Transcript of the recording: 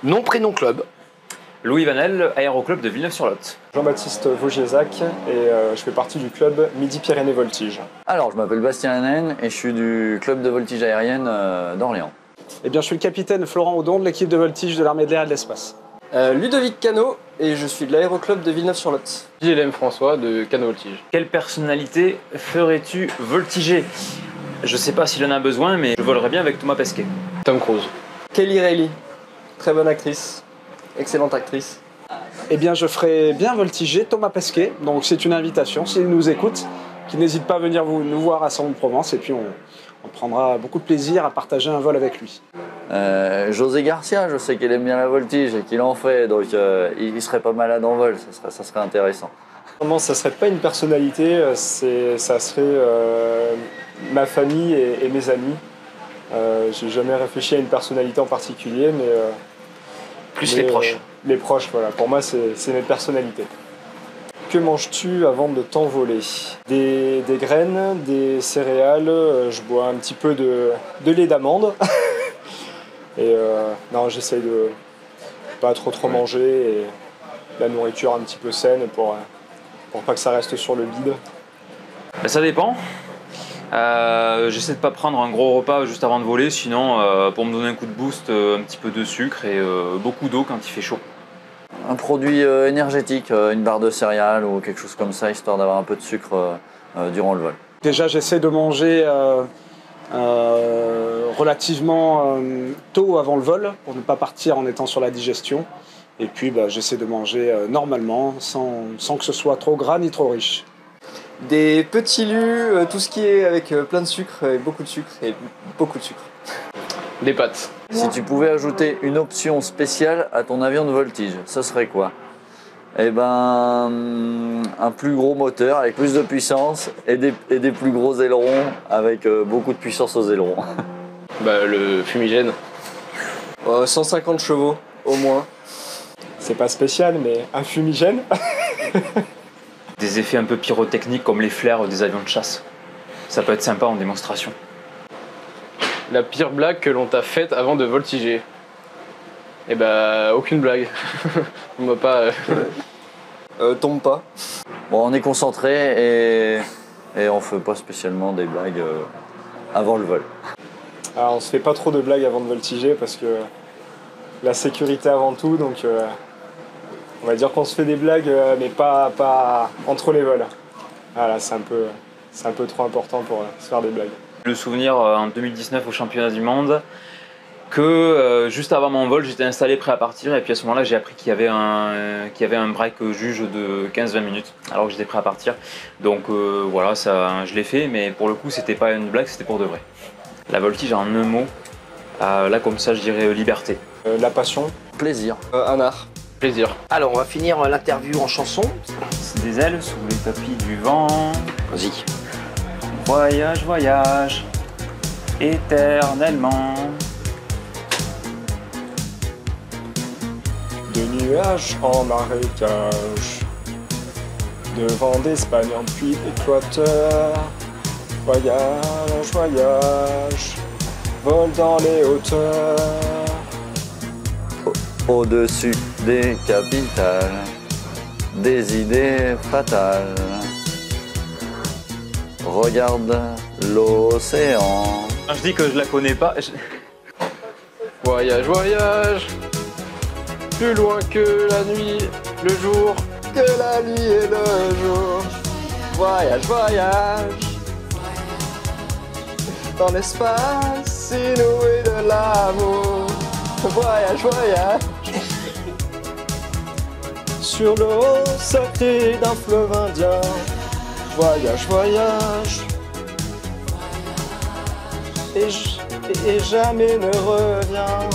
Nom, prénom, club. Louis Vanel, Aéroclub de Villeneuve-sur-Lot. Jean-Baptiste Vaugiezac et je fais partie du club Midi-Pyrénées Voltige. Alors, je m'appelle Bastien Hanen et je suis du club de voltige aérienne d'Orléans. Eh bien, je suis le capitaine Florent Audon de l'équipe de voltige de l'armée de l'air et de l'espace. Ludovic Cano et je suis de l'Aéroclub de Villeneuve-sur-Lot. JLM François de Cano Voltige. Quelle personnalité ferais-tu voltiger? Je sais pas s'il en a besoin, mais je volerais bien avec Thomas Pesquet. Tom Cruise. Kelly Reilly, très bonne actrice, excellente actrice. Eh bien, je ferai bien voltiger Thomas Pesquet, donc c'est une invitation, s'il nous écoute, qu'il n'hésite pas à venir nous voir à Salon-de-Provence, et puis on prendra beaucoup de plaisir à partager un vol avec lui. José Garcia, je sais qu'il aime bien la voltige et qu'il en fait, donc il serait pas malade en vol, ça serait intéressant. Non, ça serait pas une personnalité, ça serait ma famille et mes amis. J'ai jamais réfléchi à une personnalité en particulier, mais Plus les proches. Les proches, voilà. Pour moi, c'est mes personnalités. Que manges-tu avant de t'envoler? Des graines, des céréales, je bois un petit peu de lait d'amande. Et non, j'essaye de pas trop manger et la nourriture un petit peu saine pour pas que ça reste sur le vide. Ben, ça dépend. J'essaie de pas prendre un gros repas juste avant de voler, sinon pour me donner un coup de boost, un petit peu de sucre et beaucoup d'eau quand il fait chaud. Un produit énergétique, une barre de céréales ou quelque chose comme ça, histoire d'avoir un peu de sucre durant le vol. Déjà, j'essaie de manger relativement tôt avant le vol pour ne pas partir en étant sur la digestion. Et puis, j'essaie de manger normalement, sans que ce soit trop gras ni trop riche. Des petits lus, tout ce qui est avec plein de sucre et beaucoup de sucre et beaucoup de sucre. Des pâtes. Si tu pouvais ajouter une option spéciale à ton avion de voltige, ce serait quoi? Eh ben, un plus gros moteur avec plus de puissance et des plus gros ailerons avec beaucoup de puissance aux ailerons. Bah, le fumigène. 150 chevaux au moins. C'est pas spécial, mais un fumigène. Des effets un peu pyrotechniques comme les flares des avions de chasse. Ça peut être sympa en démonstration. La pire blague que l'on t'a faite avant de voltiger. Eh bah, aucune blague. On va pas... Tombe pas. Bon, on est concentré et on fait pas spécialement des blagues avant le vol. Alors, on se fait pas trop de blagues avant de voltiger parce que la sécurité avant tout, donc on va dire qu'on se fait des blagues, mais pas entre les vols. Voilà, c'est un peu trop important pour se faire des blagues. Le souvenir en 2019 au championnat du monde que juste avant mon vol j'étais installé prêt à partir et puis à ce moment-là j'ai appris qu'il y avait un break juge de 15-20 minutes alors que j'étais prêt à partir. Donc voilà, ça, je l'ai fait, mais pour le coup c'était pas une blague, c'était pour de vrai. La voltige en un mot, là comme ça je dirais liberté. La passion. Plaisir. Un art. Plaisir. Alors, on va finir l'interview en chanson. C'est des ailes sous les tapis du vent. Vas-y. Voyage, voyage, éternellement. De nuages en marécage, de vent d'Espagne en pluie d'Équateur. Voyage, voyage, vole dans les hauteurs. Au-dessus des capitales, des idées fatales. Regarde l'océan. Quand je dis que je la connais pas, Voyage, voyage. Plus loin que la nuit, le jour. Que la nuit et le jour. Voyage, voyage. Dans l'espace inouï de l'amour. Voyage, voyage. Sur l'eau sacrée d'un fleuve indien. Voyage, voyage. Et jamais ne revient.